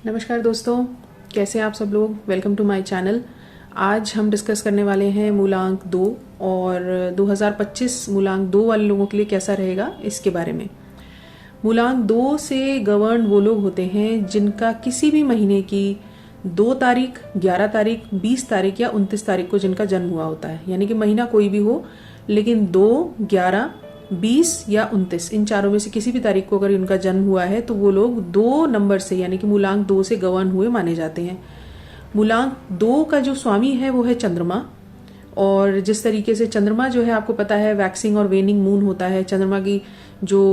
नमस्कार दोस्तों, कैसे हैं आप सब लोग। Welcome to my channel. आज हम डिस्कस करने वाले हैं मूलांक 2 और 2025 मूलांक 2 वाले लोगों के लिए कैसा रहेगा इसके बारे में। मूलांक 2 से गवर्न वो लोग होते हैं जिनका किसी भी महीने की 2 तारीख, 11 तारीख, 20 तारीख या 29 तारीख को जिनका जन्म हुआ होता है। यानी कि महीना कोई भी हो, लेकिन 2, 11, 20 या 29 इन चारों में से किसी भी तारीख को अगर उनका जन्म हुआ है तो वो लोग 2 नंबर से यानी कि मूलांक 2 से गवर्न हुए माने जाते हैं। मूलांक 2 का जो स्वामी है वो है चंद्रमा। और जिस तरीके से चंद्रमा जो है आपको पता है वैक्सिंग और वेनिंग मून होता है। चंद्रमा की जो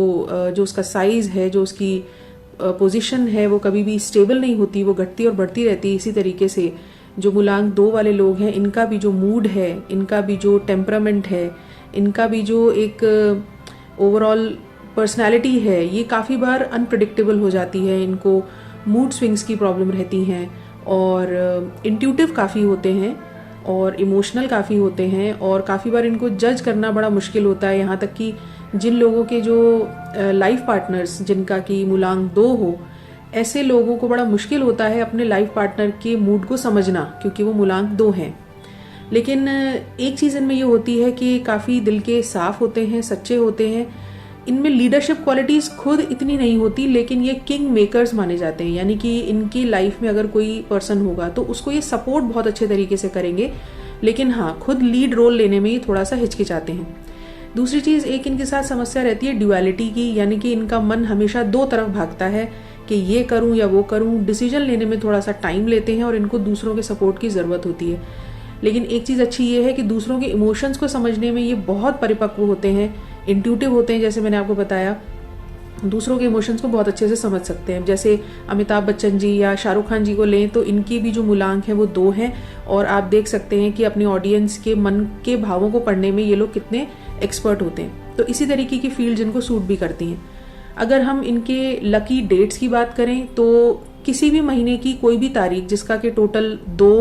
उसका साइज है, जो उसकी पोजीशन है, वो कभी भी स्टेबल नहीं होती, वो घटती और बढ़ती रहती है। इसी तरीके से जो मूलांक 2 वाले लोग हैं, इनका भी जो मूड है, इनका भी जो टेम्परामेंट है, इनका भी जो एक ओवरऑल पर्सनालिटी है, ये काफ़ी बार अनप्रिडिक्टेबल हो जाती है। इनको मूड स्विंग्स की प्रॉब्लम रहती हैं और इंट्यूटिव काफ़ी होते हैं और इमोशनल काफ़ी होते हैं और काफ़ी बार इनको जज करना बड़ा मुश्किल होता है। यहाँ तक कि जिन लोगों के जो लाइफ पार्टनर्स जिनका कि मूलांक 2 हो, ऐसे लोगों को बड़ा मुश्किल होता है अपने लाइफ पार्टनर के मूड को समझना, क्योंकि वो मूलांक 2 हैं। लेकिन एक चीज़ इनमें ये होती है कि काफ़ी दिल के साफ होते हैं, सच्चे होते हैं। इनमें लीडरशिप क्वालिटीज़ खुद इतनी नहीं होती, लेकिन ये किंग मेकर्स माने जाते हैं। यानी कि इनकी लाइफ में अगर कोई पर्सन होगा तो उसको ये सपोर्ट बहुत अच्छे तरीके से करेंगे, लेकिन हाँ, खुद लीड रोल लेने में ये थोड़ा सा हिचकिचाते हैं। दूसरी चीज़ एक इनके साथ समस्या रहती है ड्युअलिटी की, यानी कि इनका मन हमेशा 2 तरफ भागता है कि ये करूँ या वो करूँ। डिसीजन लेने में थोड़ा सा टाइम लेते हैं और इनको दूसरों के सपोर्ट की ज़रूरत होती है। लेकिन एक चीज़ अच्छी ये है कि दूसरों के इमोशंस को समझने में ये बहुत परिपक्व होते हैं, इंट्यूटिव होते हैं। जैसे मैंने आपको बताया, दूसरों के इमोशंस को बहुत अच्छे से समझ सकते हैं। जैसे अमिताभ बच्चन जी या शाहरुख खान जी को लें तो इनकी भी जो मूलांक है वो 2 हैं और आप देख सकते हैं कि अपने ऑडियंस के मन के भावों को पढ़ने में ये लोग कितने एक्सपर्ट होते हैं। तो इसी तरीके की फील्ड जिनको सूट भी करती हैं। अगर हम इनके लकी डेट्स की बात करें तो किसी भी महीने की कोई भी तारीख जिसका कि टोटल 2,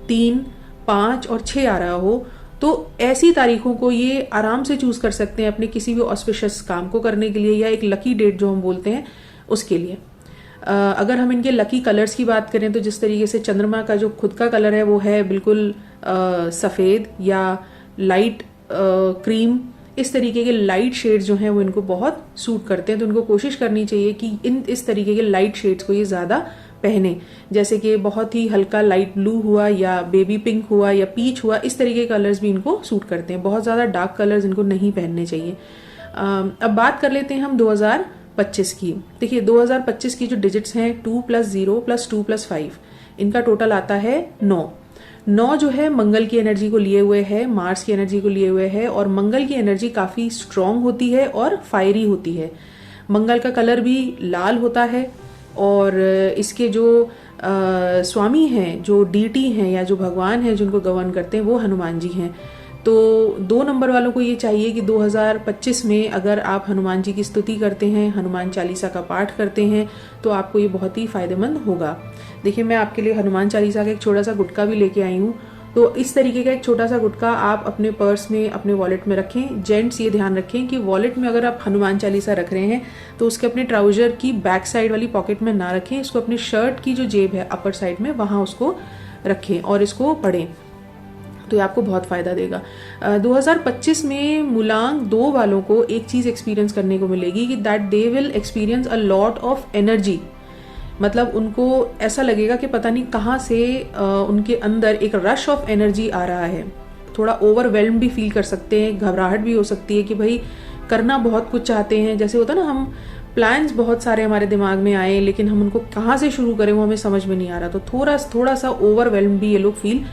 3, 5 और 6 आ रहा हो, तो ऐसी तारीखों को ये आराम से चूज कर सकते हैं अपने किसी भी ऑस्पिशियस काम को करने के लिए, या एक लकी डेट जो हम बोलते हैं उसके लिए। अगर हम इनके लकी कलर्स की बात करें तो जिस तरीके से चंद्रमा का जो खुद का कलर है वो है बिल्कुल सफ़ेद या लाइट क्रीम। इस तरीके के लाइट शेड्स जो हैं वो इनको बहुत सूट करते हैं। तो इनको कोशिश करनी चाहिए कि इस तरीके के लाइट शेड्स को ये ज़्यादा पहने। जैसे कि बहुत ही हल्का लाइट ब्लू हुआ या बेबी पिंक हुआ या पीच हुआ, इस तरीके के कलर्स भी इनको सूट करते हैं। बहुत ज़्यादा डार्क कलर्स इनको नहीं पहनने चाहिए। अब बात कर लेते हैं हम 2025 की। देखिए 2025 की जो डिजिट्स हैं 2 + 0 + 2 + 5, इनका टोटल आता है 9। 9 जो है मंगल की एनर्जी को लिए हुए है, मार्स की एनर्जी को लिए हुए है और मंगल की एनर्जी काफ़ी स्ट्रांग होती है और फायरी होती है। मंगल का कलर भी लाल होता है और इसके जो स्वामी हैं, जो डीटी हैं या जो भगवान हैं जिनको गवर्न करते हैं, वो हनुमान जी हैं। तो 2 नंबर वालों को ये चाहिए कि 2025 में अगर आप हनुमान जी की स्तुति करते हैं, हनुमान चालीसा का पाठ करते हैं, तो आपको ये बहुत ही फायदेमंद होगा। देखिए मैं आपके लिए हनुमान चालीसा का एक छोटा सा गुटका भी लेके आई हूँ। तो इस तरीके का एक छोटा सा गुटका आप अपने पर्स में, अपने वॉलेट में रखें। जेंट्स ये ध्यान रखें कि वॉलेट में अगर आप हनुमान चालीसा रख रहे हैं तो उसके अपने ट्राउजर की बैक साइड वाली पॉकेट में ना रखें। इसको अपनी शर्ट की जो जेब है अपर साइड में, वहाँ उसको रखें और इसको पढ़ें, तो ये आपको बहुत फायदा देगा। 2025 में मूलांक 2 वालों को एक चीज़ एक्सपीरियंस करने को मिलेगी कि that they will experience a lot of energy. मतलब उनको ऐसा लगेगा कि पता नहीं कहाँ से उनके अंदर एक रश ऑफ एनर्जी आ रहा है। थोड़ा ओवरवेल्म भी फील कर सकते हैं, घबराहट भी हो सकती है कि भाई करना बहुत कुछ चाहते हैं। जैसे होता ना, हम प्लान्स बहुत सारे हमारे दिमाग में आए लेकिन हम उनको कहाँ से शुरू करें वो हमें समझ में नहीं आ रहा। तो थोड़ा सा ओवरवेल्म भी ये लोग फील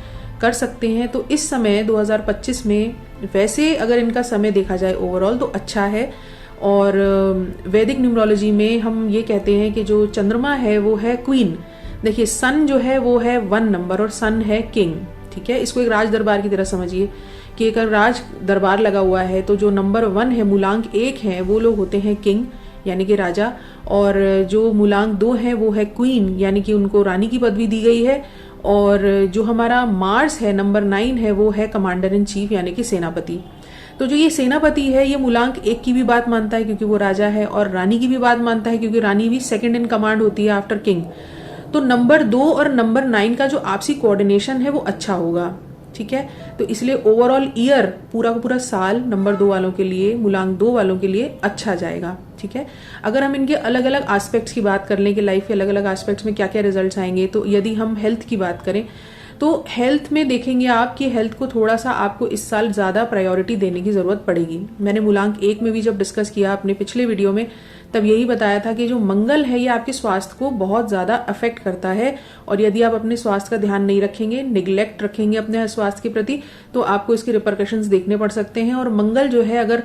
कर सकते हैं। तो इस समय 2025 में वैसे अगर इनका समय देखा जाए ओवरऑल तो अच्छा है। और वैदिक न्यूमरोलॉजी में हम ये कहते हैं कि जो चंद्रमा है वो है क्वीन। देखिए सन जो है वो है 1 नंबर और सन है किंग। ठीक है, इसको एक राज दरबार की तरह समझिए कि एक राज दरबार लगा हुआ है, तो जो नंबर 1 है, मूलांक 1 है, वो लोग होते हैं किंग यानी कि राजा, और जो मूलांक 2 है वो है क्वीन यानी कि उनको रानी की पदवी दी गई है। और जो हमारा मार्स है नंबर 9 है वो है कमांडर इन चीफ यानी कि सेनापति। तो जो ये सेनापति है ये मूलांक 1 की भी बात मानता है क्योंकि वो राजा है, और रानी की भी बात मानता है क्योंकि रानी भी सेकंड इन कमांड होती है आफ्टर किंग। तो नंबर 2 और नंबर 9 का जो आपसी कोऑर्डिनेशन है वो अच्छा होगा। ठीक है, तो इसलिए ओवरऑल ईयर, पूरा का पूरा साल नंबर 2 वालों के लिए, मूलांक 2 वालों के लिए अच्छा जाएगा। ठीक है, अगर हम इनके अलग अलग एस्पेक्ट्स की बात कर लें कि लाइफ के अलग अलग एस्पेक्ट्स में क्या क्या रिजल्ट्स आएंगे, तो यदि हम हेल्थ की बात करें तो हेल्थ में देखेंगे आप कि हेल्थ को थोड़ा सा आपको इस साल ज्यादा प्रायोरिटी देने की जरूरत पड़ेगी। मैंने मूलांक 1 में भी जब डिस्कस किया अपने पिछले वीडियो में, तब यही बताया था कि जो मंगल है ये आपके स्वास्थ्य को बहुत ज्यादा अफेक्ट करता है, और यदि आप अपने स्वास्थ्य का ध्यान नहीं रखेंगे, निग्लेक्ट रखेंगे अपने स्वास्थ्य के प्रति, तो आपको इसके रिपरकशंस देखने पड़ सकते हैं। और मंगल जो है अगर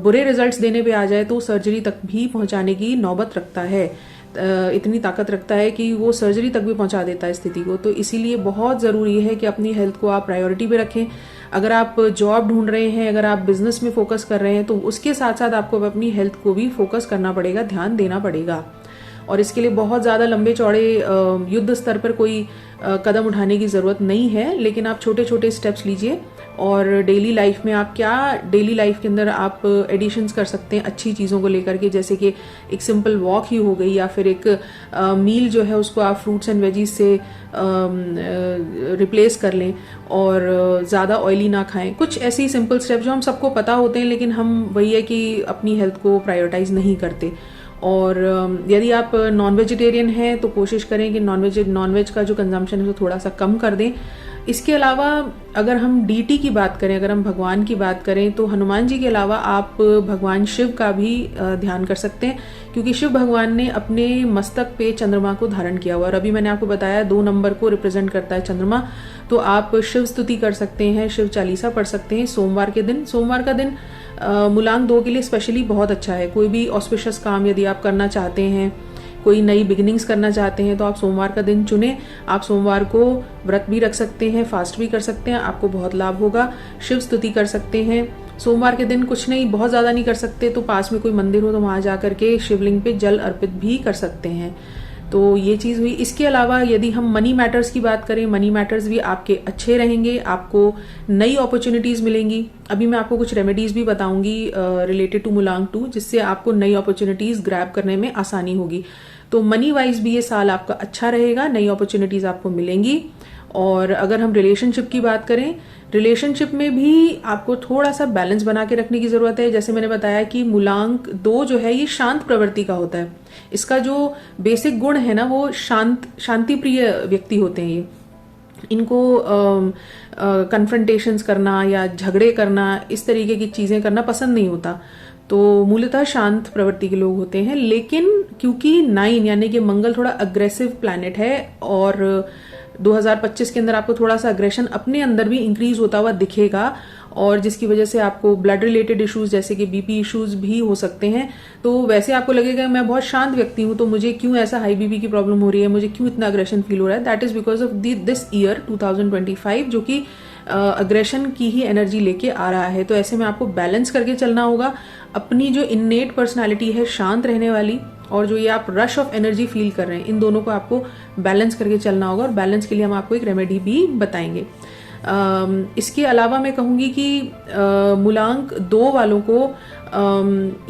बुरे रिजल्ट्स देने पे आ जाए तो सर्जरी तक भी पहुंचाने की नौबत रखता है, इतनी ताकत रखता है कि वो सर्जरी तक भी पहुंचा देता है स्थिति को। तो इसीलिए बहुत ज़रूरी है कि अपनी हेल्थ को आप प्रायोरिटी पे रखें। अगर आप जॉब ढूंढ रहे हैं, अगर आप बिजनेस में फोकस कर रहे हैं, तो उसके साथ साथ आपको अपनी हेल्थ को भी फोकस करना पड़ेगा, ध्यान देना पड़ेगा। और इसके लिए बहुत ज़्यादा लंबे चौड़े युद्ध स्तर पर कोई कदम उठाने की ज़रूरत नहीं है, लेकिन आप छोटे छोटे स्टेप्स लीजिए। और डेली लाइफ में आप क्या, डेली लाइफ के अंदर आप एडिशंस कर सकते हैं अच्छी चीज़ों को लेकर के, जैसे कि एक सिंपल वॉक ही हो गई, या फिर एक मील जो है उसको आप फ्रूट्स एंड वेजीज से रिप्लेस कर लें, और ज़्यादा ऑयली ना खाएं। कुछ ऐसी सिंपल स्टेप जो हम सबको पता होते हैं, लेकिन हम वही है कि अपनी हेल्थ को प्रायोरिटाइज नहीं करते। और यदि आप नॉन वेजिटेरियन हैं तो कोशिश करें कि नॉनवेज का जो कंजम्पशन है वो थोड़ा सा कम कर दें। इसके अलावा अगर हम डीटी की बात करें, अगर हम भगवान की बात करें, तो हनुमान जी के अलावा आप भगवान शिव का भी ध्यान कर सकते हैं, क्योंकि शिव भगवान ने अपने मस्तक पे चंद्रमा को धारण किया हुआ। और अभी मैंने आपको बताया 2 नंबर को रिप्रेजेंट करता है चंद्रमा, तो आप शिव स्तुति कर सकते हैं, शिव चालीसा पढ़ सकते हैं सोमवार के दिन। सोमवार का दिन मूलांक 2 के लिए स्पेशली बहुत अच्छा है। कोई भी ऑस्पिशियस काम यदि आप करना चाहते हैं, कोई नई बिगिनिंग्स करना चाहते हैं, तो आप सोमवार का दिन चुनें। आप सोमवार को व्रत भी रख सकते हैं, फास्ट भी कर सकते हैं, आपको बहुत लाभ होगा। शिव स्तुति कर सकते हैं सोमवार के दिन, कुछ नहीं, बहुत ज़्यादा नहीं कर सकते तो पास में कोई मंदिर हो तो वहाँ जा करके शिवलिंग पे जल अर्पित भी कर सकते हैं। तो ये चीज़ हुई। इसके अलावा यदि हम मनी मैटर्स की बात करें, मनी मैटर्स भी आपके अच्छे रहेंगे, आपको नई अपॉर्चुनिटीज़ मिलेंगी। अभी मैं आपको कुछ रेमेडीज़ भी बताऊंगी रिलेटेड टू मूलांक 2, जिससे आपको नई अपॉर्चुनिटीज़ ग्रैब करने में आसानी होगी। तो मनी वाइज भी ये साल आपका अच्छा रहेगा, नई अपॉर्चुनिटीज़ आपको मिलेंगी। और अगर हम रिलेशनशिप की बात करें, रिलेशनशिप में भी आपको थोड़ा सा बैलेंस बना के रखने की जरूरत है। जैसे मैंने बताया कि मूलांक 2 जो है ये शांत प्रवृत्ति का होता है। इसका जो बेसिक गुण है ना, वो शांति प्रिय व्यक्ति होते हैं। ये इनको कन्फ्रंटेशंस करना या झगड़े करना, इस तरीके की चीजें करना पसंद नहीं होता। तो मूलतः शांत प्रवृत्ति के लोग होते हैं। लेकिन क्योंकि 9 यानी कि मंगल थोड़ा अग्रेसिव प्लैनेट है, और 2025 के अंदर आपको थोड़ा सा अग्रेशन अपने अंदर भी इंक्रीज होता हुआ दिखेगा, और जिसकी वजह से आपको ब्लड रिलेटेड इश्यूज जैसे कि बीपी इश्यूज भी हो सकते हैं। तो वैसे आपको लगेगा मैं बहुत शांत व्यक्ति हूं, तो मुझे क्यों ऐसा हाई बीपी की प्रॉब्लम हो रही है, मुझे क्यों इतना अग्रेशन फील हो रहा है। That is because of this year 2025, जो कि अग्रेशन की ही एनर्जी लेके आ रहा है। तो ऐसे में आपको बैलेंस करके चलना होगा। अपनी जो इन्नेट पर्सनैलिटी है शांत रहने वाली, और जो ये आप रश ऑफ एनर्जी फील कर रहे हैं, इन दोनों को आपको बैलेंस करके चलना होगा। और बैलेंस के लिए हम आपको एक रेमेडी भी बताएंगे। इसके अलावा मैं कहूँगी कि मूलांक 2 वालों को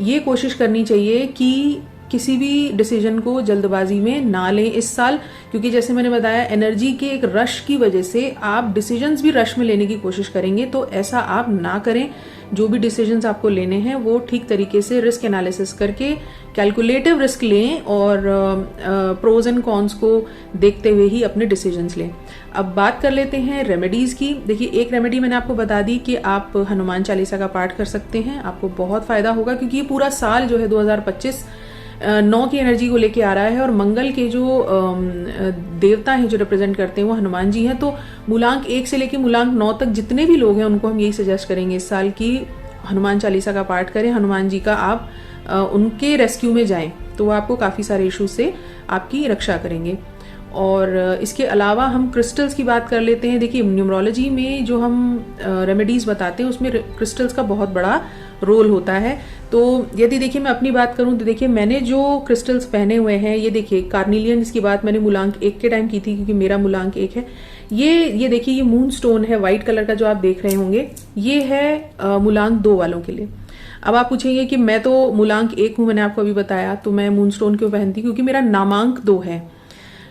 ये कोशिश करनी चाहिए कि किसी भी डिसीजन को जल्दबाजी में ना लें इस साल, क्योंकि जैसे मैंने बताया एनर्जी के एक रश की वजह से आप डिसीजंस भी रश में लेने की कोशिश करेंगे। तो ऐसा आप ना करें। जो भी डिसीजंस आपको लेने हैं वो ठीक तरीके से रिस्क एनालिसिस करके कैलकुलेटिव रिस्क लें, और प्रोज एंड कॉन्स को देखते हुए ही अपने डिसीजंस लें। अब बात कर लेते हैं रेमेडीज की। देखिए, एक रेमेडी मैंने आपको बता दी कि आप हनुमान चालीसा का पाठ कर सकते हैं, आपको बहुत फायदा होगा, क्योंकि ये पूरा साल जो है 2025 9 की एनर्जी को लेके आ रहा है, और मंगल के जो देवता हैं जो रिप्रेजेंट करते हैं वो हनुमान जी हैं। तो मूलांक 1 से लेके मूलांक 9 तक जितने भी लोग हैं उनको हम यही सजेस्ट करेंगे इस साल की हनुमान चालीसा का पाठ करें, हनुमान जी का आप उनके रेस्क्यू में जाएं, तो वो आपको काफी सारे इश्यूज से आपकी रक्षा करेंगे। और इसके अलावा हम क्रिस्टल्स की बात कर लेते हैं। देखिए, न्यूमरोलॉजी में जो हम रेमेडीज बताते हैं उसमें क्रिस्टल्स का बहुत बड़ा रोल होता है। तो यदि देखिए मैं अपनी बात करूं तो देखिए मैंने जो क्रिस्टल्स पहने हुए हैं, ये देखिए कार्निलियन, इसकी बात मैंने मूलांक 1 के टाइम की थी क्योंकि मेरा मूलांक 1 है। ये देखिए, ये मून स्टोन है व्हाइट कलर का जो आप देख रहे होंगे, ये है मूलांक 2 वालों के लिए। अब आप पूछेंगे कि मैं तो मूलांक 1 हूं, मैंने आपको अभी बताया, तो मैं मून स्टोन क्यों पहनती, क्योंकि मेरा नामांक 2 है।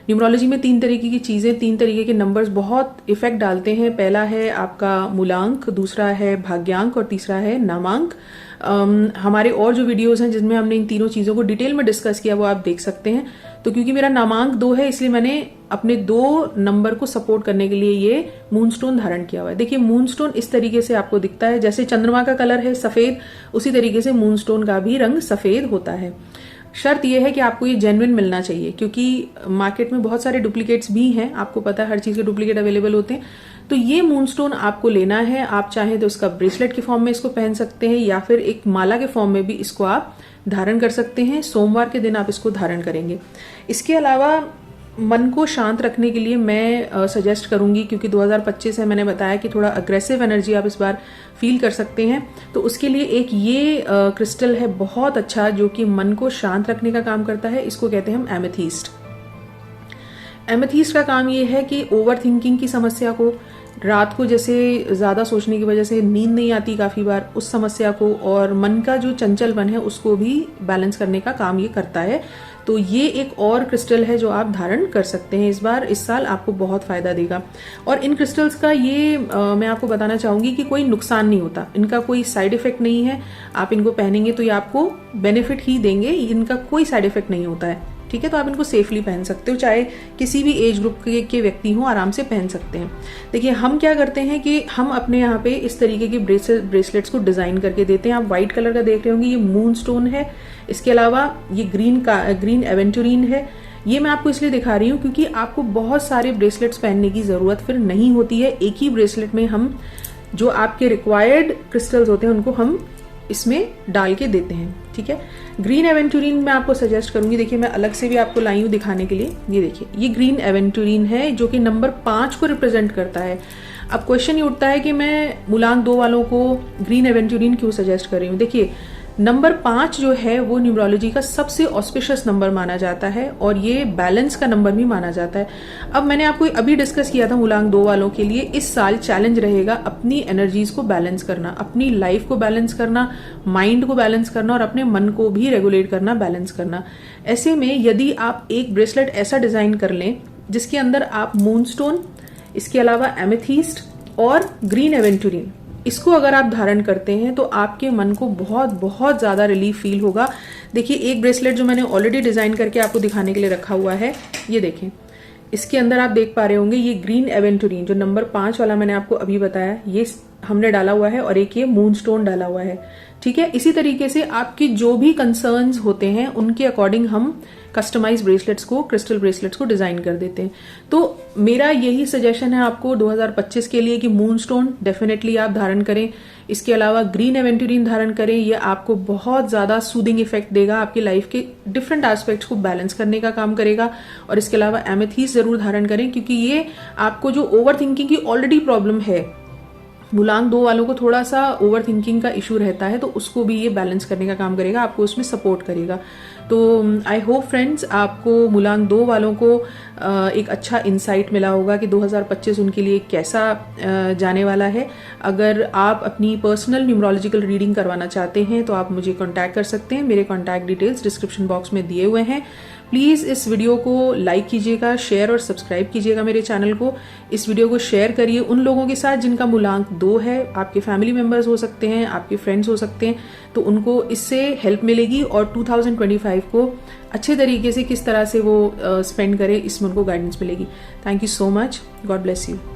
न्यूमरोलॉजी में 3 तरीके की चीजें, 3 तरीके के नंबर्स बहुत इफेक्ट डालते हैं। पहला है आपका मूलांक, दूसरा है भाग्यांक और तीसरा है नामांक। हमारे और जो वीडियोस हैं जिसमें हमने इन तीनों चीजों को डिटेल में डिस्कस किया वो आप देख सकते हैं। तो क्योंकि मेरा नामांक 2 है इसलिए मैंने अपने 2 नंबर को सपोर्ट करने के लिए ये मूनस्टोन धारण किया हुआ है। देखिए मूनस्टोन इस तरीके से आपको दिखता है, जैसे चंद्रमा का कलर है सफेद, उसी तरीके से मूनस्टोन का भी रंग सफेद होता है। शर्त यह है कि आपको ये जेन्युइन मिलना चाहिए, क्योंकि मार्केट में बहुत सारे डुप्लीकेट्स भी हैं, आपको पता है हर चीज के डुप्लीकेट अवेलेबल होते हैं। तो ये मूनस्टोन आपको लेना है। आप चाहें तो इसका ब्रेसलेट के फॉर्म में इसको पहन सकते हैं या फिर एक माला के फॉर्म में भी इसको आप धारण कर सकते हैं। सोमवार के दिन आप इसको धारण करेंगे। इसके अलावा मन को शांत रखने के लिए मैं सजेस्ट करूंगी, क्योंकि 2025 है, मैंने बताया कि थोड़ा अग्रेसिव एनर्जी आप इस बार फील कर सकते हैं, तो उसके लिए एक ये क्रिस्टल है बहुत अच्छा जो कि मन को शांत रखने का काम करता है। इसको कहते हैं हम एमेथीस्ट। एमेथीस्ट का काम ये है कि ओवर थिंकिंग की समस्या को, रात को जैसे ज्यादा सोचने की वजह से नींद नहीं आती काफी बार, उस समस्या को और मन का जो चंचलपन है उसको भी बैलेंस करने का काम ये करता है। तो ये एक और क्रिस्टल है जो आप धारण कर सकते हैं इस बार, इस साल आपको बहुत फायदा देगा। और इन क्रिस्टल्स का ये मैं आपको बताना चाहूंगी कि कोई नुकसान नहीं होता, इनका कोई साइड इफेक्ट नहीं है। आप इनको पहनेंगे तो ये आपको बेनिफिट ही देंगे, इनका कोई साइड इफेक्ट नहीं होता है, ठीक है। तो आप इनको सेफली पहन सकते हो, चाहे किसी भी एज ग्रुप के व्यक्ति हो आराम से पहन सकते हैं। देखिए हम क्या करते हैं कि हम अपने यहाँ पे इस तरीके के ब्रेसलेट्स को डिजाइन करके देते हैं। आप व्हाइट कलर का देख रहे होंगे, ये मून स्टोन है। इसके अलावा ये ग्रीन एवेंटुरीन है। ये मैं आपको इसलिए दिखा रही हूँ क्योंकि आपको बहुत सारे ब्रेसलेट्स पहनने की जरूरत फिर नहीं होती है। एक ही ब्रेसलेट में हम जो आपके रिक्वायर्ड क्रिस्टल्स होते हैं उनको हम इसमें डाल के देते हैं, ठीक है। ग्रीन एवेंटुरीन मैं आपको सजेस्ट करूंगी। देखिए मैं अलग से भी आपको लाई हूं दिखाने के लिए। ये देखिए ये ग्रीन एवेंटुरीन है जो कि नंबर 5 को रिप्रेजेंट करता है। अब क्वेश्चन ये उठता है कि मैं मूलांक 2 वालों को ग्रीन एवेंटुरीन क्यों सजेस्ट कर रही हूँ। देखिए नंबर 5 जो है वो न्यूमरोलॉजी का सबसे ऑस्पिशियस नंबर माना जाता है और ये बैलेंस का नंबर भी माना जाता है। अब मैंने आपको अभी डिस्कस किया था मूलांक 2 वालों के लिए इस साल चैलेंज रहेगा अपनी एनर्जीज को बैलेंस करना, अपनी लाइफ को बैलेंस करना, माइंड को बैलेंस करना और अपने मन को भी रेगुलेट करना, बैलेंस करना। ऐसे में यदि आप एक ब्रेसलेट ऐसा डिजाइन कर लें जिसके अंदर आप मूनस्टोन, इसके अलावा एमेथीस्ट और ग्रीन एवेंटुरीन, इसको अगर आप धारण करते हैं तो आपके मन को बहुत बहुत ज्यादा रिलीफ फील होगा। देखिए एक ब्रेसलेट जो मैंने ऑलरेडी डिजाइन करके आपको दिखाने के लिए रखा हुआ है, ये देखें, इसके अंदर आप देख पा रहे होंगे ये ग्रीन एवेंटुरीन जो नंबर 5 वाला मैंने आपको अभी बताया ये हमने डाला हुआ है और एक ये मूनस्टोन डाला हुआ है, ठीक है। इसी तरीके से आपकी जो भी कंसर्न्स होते हैं उनके अकॉर्डिंग हम कस्टमाइज ब्रेसलेट्स को, क्रिस्टल ब्रेसलेट्स को डिजाइन कर देते हैं। तो मेरा यही सजेशन है आपको 2025 के लिए कि मूनस्टोन डेफिनेटली आप धारण करें। इसके अलावा ग्रीन एवेंटुरीन धारण करें, ये आपको बहुत ज्यादा सूदिंग इफेक्ट देगा, आपकी लाइफ के डिफरेंट एस्पेक्ट्स को बैलेंस करने का काम करेगा। और इसके अलावा एमेथीस्ट जरूर धारण करें क्योंकि ये आपको जो ओवर थिंकिंग की ऑलरेडी प्रॉब्लम है, मूलांक 2 वालों को थोड़ा सा ओवर थिंकिंग का इशू रहता है, तो उसको भी ये बैलेंस करने का काम करेगा, आपको उसमें सपोर्ट करेगा। तो आई होप फ्रेंड्स आपको मूलांक 2 वालों को एक अच्छा इंसाइट मिला होगा कि 2025 उनके लिए कैसा जाने वाला है। अगर आप अपनी पर्सनल न्यूमरोलॉजिकल रीडिंग करवाना चाहते हैं तो आप मुझे कांटेक्ट कर सकते हैं। मेरे कांटेक्ट डिटेल्स डिस्क्रिप्शन बॉक्स में दिए हुए हैं। प्लीज इस वीडियो को लाइक कीजिएगा, शेयर और सब्सक्राइब कीजिएगा मेरे चैनल को। इस वीडियो को शेयर करिए उन लोगों के साथ जिनका मूलांक 2 है, आपके फैमिली मेंबर्स हो सकते हैं, आपके फ्रेंड्स हो सकते हैं, तो उनको इससे हेल्प मिलेगी और 2025 को अच्छे तरीके से किस तरह से वो स्पेंड करें इसमें उनको गाइडेंस मिलेगी। Thank you so much, God bless you.